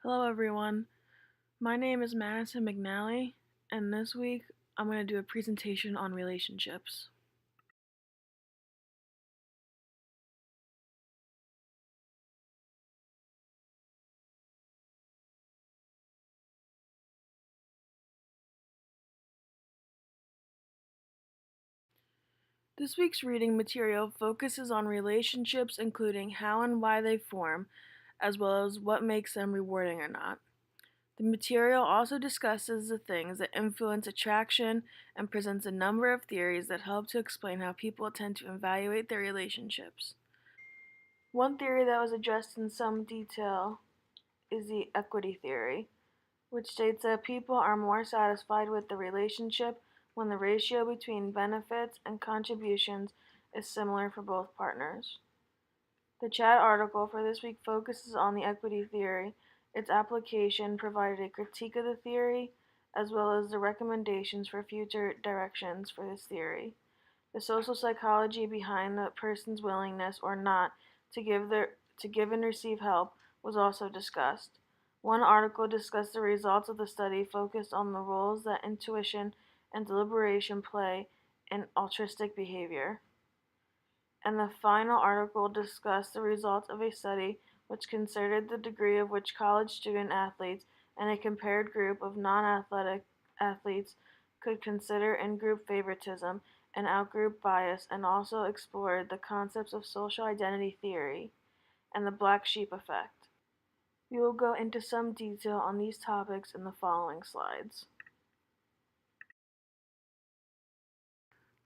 Hello, everyone. My name is Madison McNally, and this week I'm going to do a presentation on relationships. This week's reading material focuses on relationships, including how and why they form, as well as what makes them rewarding or not. The material also discusses the things that influence attraction and presents a number of theories that help to explain how people tend to evaluate their relationships. One theory that was addressed in some detail is the equity theory, which states that people are more satisfied with the relationship when the ratio between benefits and contributions is similar for both partners. The chat article for this week focuses on the equity theory. Its application provided a critique of the theory, as well as the recommendations for future directions for this theory. The social psychology behind the person's willingness or not to give and receive help was also discussed. One article discussed the results of the study focused on the roles that intuition and deliberation play in altruistic behavior. And the final article discussed the results of a study which considered the degree of which college student athletes and a compared group of non-athletic athletes could consider in-group favoritism and out-group bias, and also explored the concepts of social identity theory and the black sheep effect. We will go into some detail on these topics in the following slides.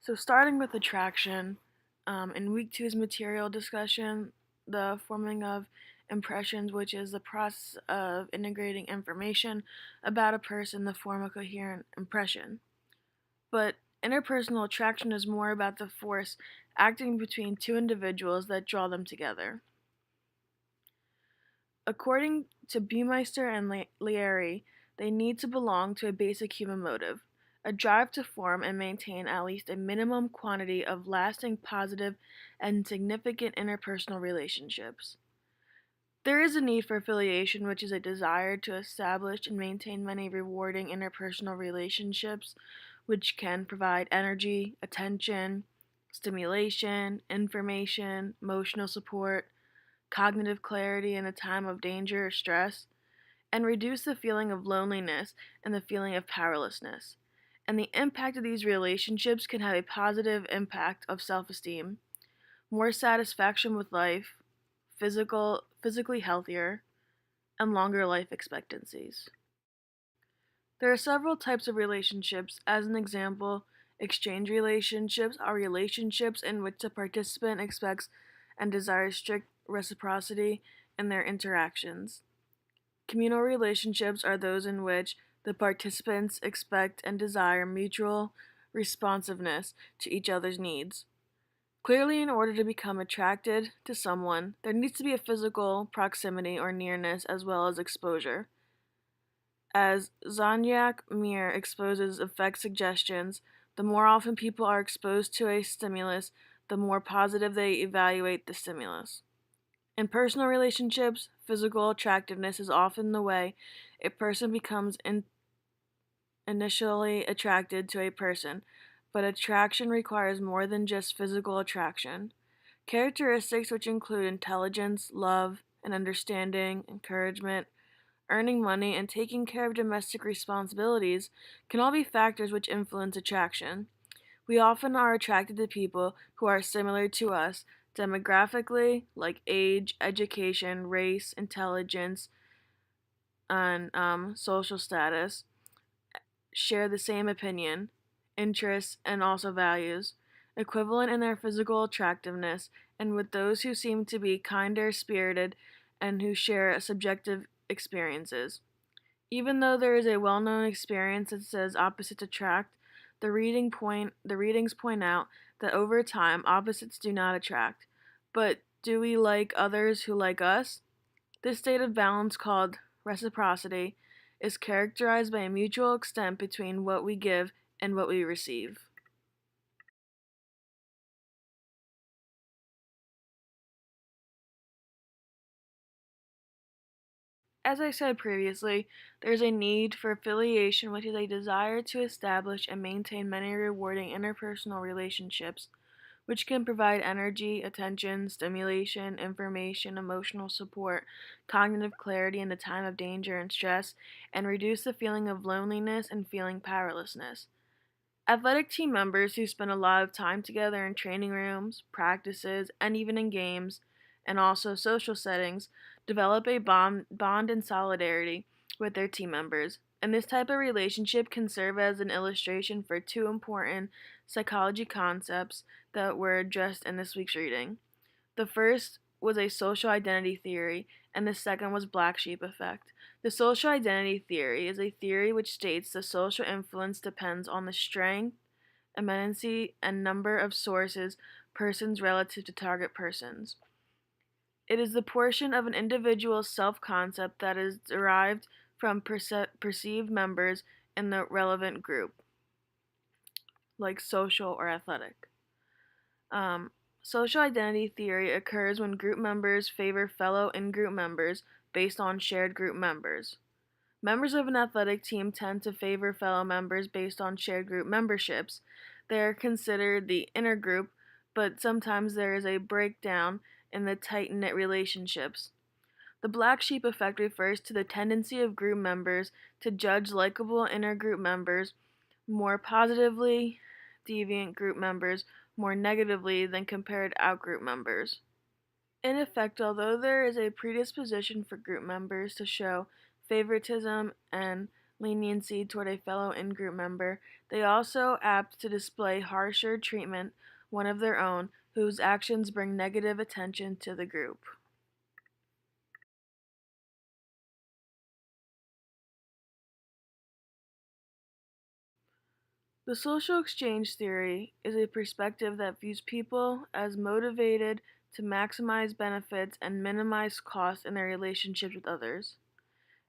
So starting with attraction, in week two's material discussion, the forming of impressions, which is the process of integrating information about a person to form a coherent impression. But interpersonal attraction is more about the force acting between two individuals that draw them together. According to Buemeister and Leary, they need to belong to a basic human motive, a drive to form and maintain at least a minimum quantity of lasting positive and significant interpersonal relationships. There is a need for affiliation, which is a desire to establish and maintain many rewarding interpersonal relationships, which can provide energy, attention, stimulation, information, emotional support, cognitive clarity in a time of danger or stress, and reduce the feeling of loneliness and the feeling of powerlessness. And the impact of these relationships can have a positive impact of self-esteem, more satisfaction with life, physically healthier, and longer life expectancies. There are several types of relationships. As an example, exchange relationships are relationships in which the participant expects and desires strict reciprocity in their interactions. Communal relationships are those in which the participants expect and desire mutual responsiveness to each other's needs. Clearly, in order to become attracted to someone, there needs to be a physical proximity or nearness as well as exposure. As Zoniak Mir exposes effect suggestions, the more often people are exposed to a stimulus, the more positive they evaluate the stimulus. In personal relationships, physical attractiveness is often the way a person becomes initially attracted to a person, but attraction requires more than just physical attraction. Characteristics which include intelligence, love, and understanding, encouragement, earning money, and taking care of domestic responsibilities can all be factors which influence attraction. We often are attracted to people who are similar to us demographically, like age, education, race, intelligence, and social status, share the same opinion, interests, and also values, equivalent in their physical attractiveness, and with those who seem to be kinder spirited and who share subjective experiences. Even though there is a well-known experience that says opposites attract, the readings point out that over time opposites do not attract. But do we like others who like us? This state of balance, called reciprocity, is characterized by a mutual extent between what we give and what we receive. As I said previously, there is a need for affiliation, which is a desire to establish and maintain many rewarding interpersonal relationships, which can provide energy, attention, stimulation, information, emotional support, cognitive clarity in the time of danger and stress, and reduce the feeling of loneliness and feeling powerlessness. Athletic team members who spend a lot of time together in training rooms, practices, and even in games, and also social settings, develop a bond and solidarity with their team members. And this type of relationship can serve as an illustration for two important psychology concepts that were addressed in this week's reading. The first was a social identity theory, and the second was black sheep effect. The social identity theory is a theory which states the social influence depends on the strength, immanency, and number of sources persons relative to target persons. It is the portion of an individual's self concept that is derived from perceived members in the relevant group, like social or athletic. Um, Social identity theory occurs when group members favor fellow in group members based on shared group members. Members of an athletic team tend to favor fellow members based on shared group memberships. They are considered the inner group, but sometimes there is a breakdown in the tight knit relationships. The black sheep effect refers to the tendency of group members to judge likable inner group members more positively, deviant group members more negatively than compared outgroup members. In effect, although there is a predisposition for group members to show favoritism and leniency toward a fellow in-group member, they also apt to display harsher treatment one of their own whose actions bring negative attention to the group. The social exchange theory is a perspective that views people as motivated to maximize benefits and minimize costs in their relationships with others.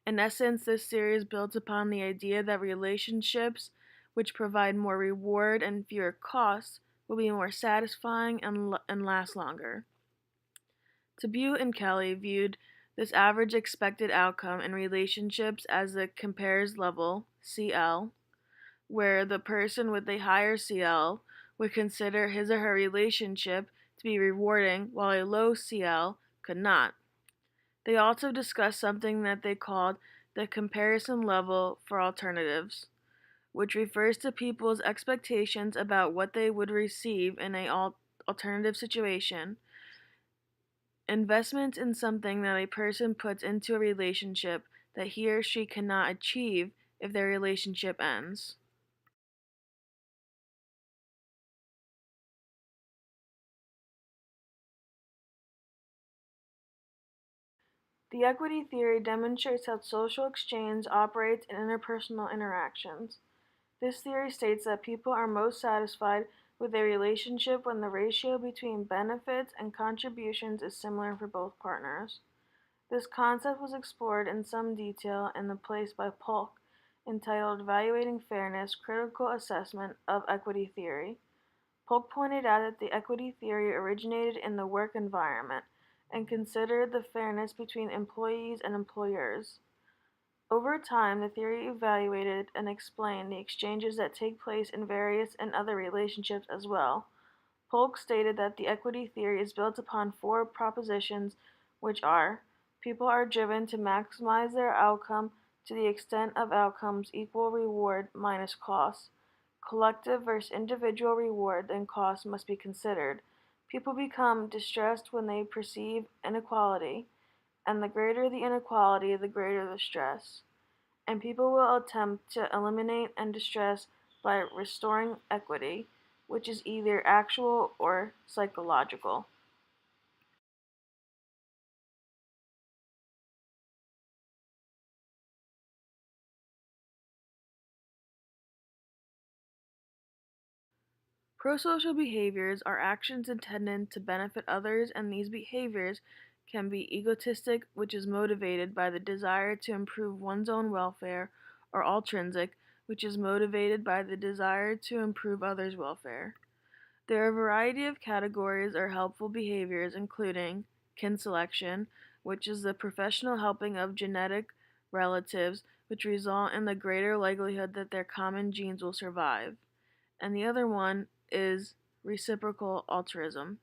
In essence, this theory is built upon the idea that relationships which provide more reward and fewer costs will be more satisfying and last longer. Tabute and Kelly viewed this average expected outcome in relationships as the compares level, CL, where the person with a higher CL would consider his or her relationship to be rewarding while a low CL could not. They also discussed something that they called the comparison level for alternatives, which refers to people's expectations about what they would receive in an alternative situation. Investment in something that a person puts into a relationship that he or she cannot achieve if their relationship ends. The equity theory demonstrates how social exchange operates in interpersonal interactions. This theory states that people are most satisfied with a relationship when the ratio between benefits and contributions is similar for both partners. This concept was explored in some detail in the place by Polk, entitled Evaluating Fairness Critical Assessment of Equity Theory. Polk pointed out that the equity theory originated in the work environment and considered the fairness between employees and employers. Over time, the theory evaluated and explained the exchanges that take place in various and other relationships as well. Polk stated that the equity theory is built upon four propositions, which are: people are driven to maximize their outcome to the extent of outcomes equal reward minus cost. Collective versus individual reward and cost must be considered. People become distressed when they perceive inequality, and the greater the inequality, the greater the stress. And people will attempt to eliminate and distress by restoring equity, which is either actual or psychological. Prosocial behaviors are actions intended to benefit others, and these behaviors can be egotistic, which is motivated by the desire to improve one's own welfare, or altrinsic, which is motivated by the desire to improve others' welfare. There are a variety of categories or helpful behaviors, including kin selection, which is the professional helping of genetic relatives, which result in the greater likelihood that their common genes will survive. And the other one is reciprocal altruism,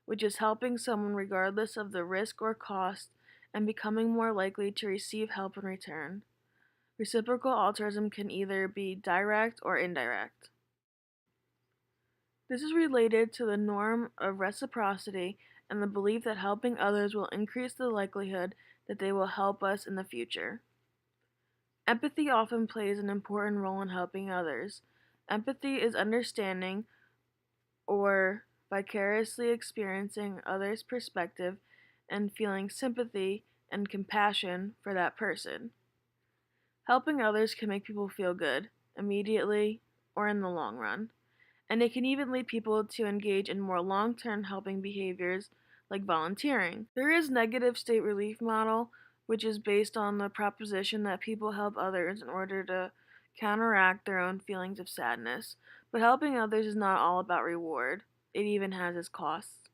which is helping someone regardless of the risk or cost and becoming more likely to receive help in return. Reciprocal altruism can either be direct or indirect. This is related to the norm of reciprocity and the belief that helping others will increase the likelihood that they will help us in the future. Empathy often plays an important role in helping others. Empathy is understanding or vicariously experiencing others' perspective and feeling sympathy and compassion for that person. Helping others can make people feel good, immediately or in the long run, and it can even lead people to engage in more long-term helping behaviors like volunteering. There is negative state relief model, which is based on the proposition that people help others in order to counteract their own feelings of sadness. But helping others is not all about reward. It even has its costs.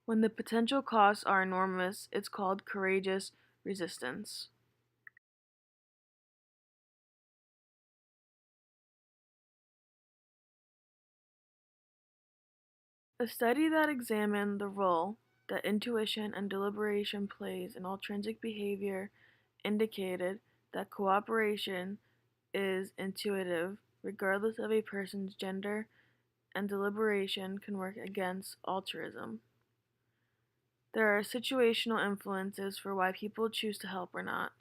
When the potential costs are enormous, it's called courageous resistance. A study that examined the role that intuition and deliberation plays in intrinsic behavior indicated that cooperation is intuitive regardless of a person's gender, and deliberation can work against altruism. There are situational influences for why people choose to help or not.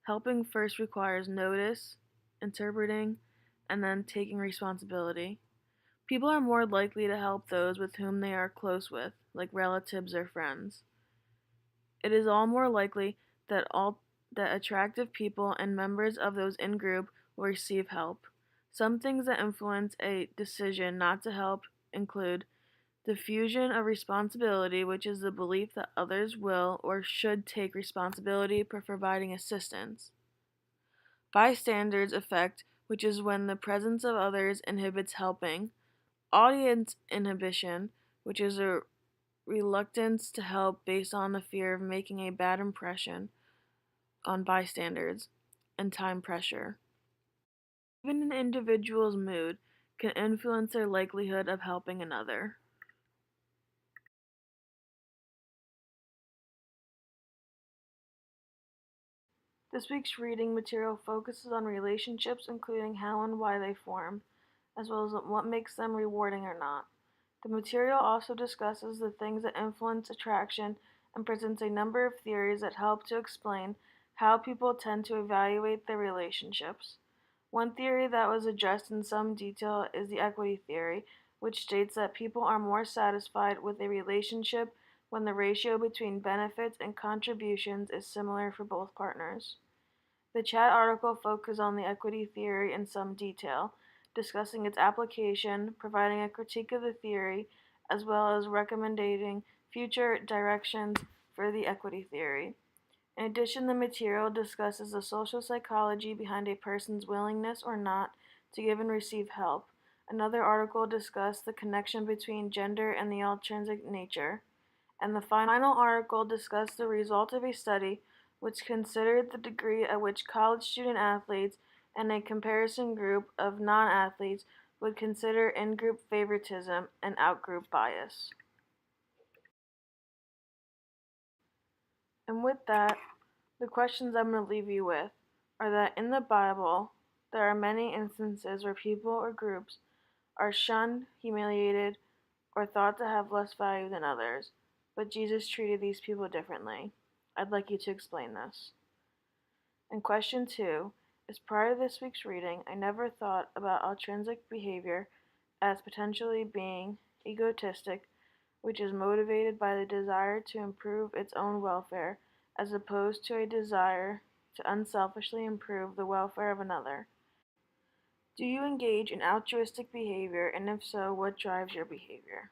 Helping first requires notice, interpreting, and then taking responsibility. People are more likely to help those with whom they are close with, like relatives or friends. It is all more likely that attractive people and members of those in group will receive help. Some things that influence a decision not to help include diffusion of responsibility, which is the belief that others will or should take responsibility for providing assistance. Bystanders effect, which is when the presence of others inhibits helping. Audience inhibition, which is a reluctance to help based on the fear of making a bad impression on bystanders, and time pressure. Even an individual's mood can influence their likelihood of helping another. This week's reading material focuses on relationships, including how and why they form, as well as what makes them rewarding or not. The material also discusses the things that influence attraction and presents a number of theories that help to explain how people tend to evaluate their relationships. One theory that was addressed in some detail is the equity theory, which states that people are more satisfied with a relationship when the ratio between benefits and contributions is similar for both partners. The chat article focuses on the equity theory in some detail, discussing its application, providing a critique of the theory, as well as recommending future directions for the equity theory. In addition, the material discusses the social psychology behind a person's willingness or not to give and receive help. Another article discussed the connection between gender and the intrinsic nature. And the final article discussed the result of a study which considered the degree at which college student athletes and a comparison group of non-athletes would consider in-group favoritism and out-group bias. And with that, the questions I'm going to leave you with are that in the Bible, there are many instances where people or groups are shunned, humiliated, or thought to have less value than others, but Jesus treated these people differently. I'd like you to explain this. And question 2 is prior to this week's reading, I never thought about intrinsic behavior as potentially being egotistic, which is motivated by the desire to improve its own welfare, as opposed to a desire to unselfishly improve the welfare of another. Do you engage in altruistic behavior, and if so, what drives your behavior?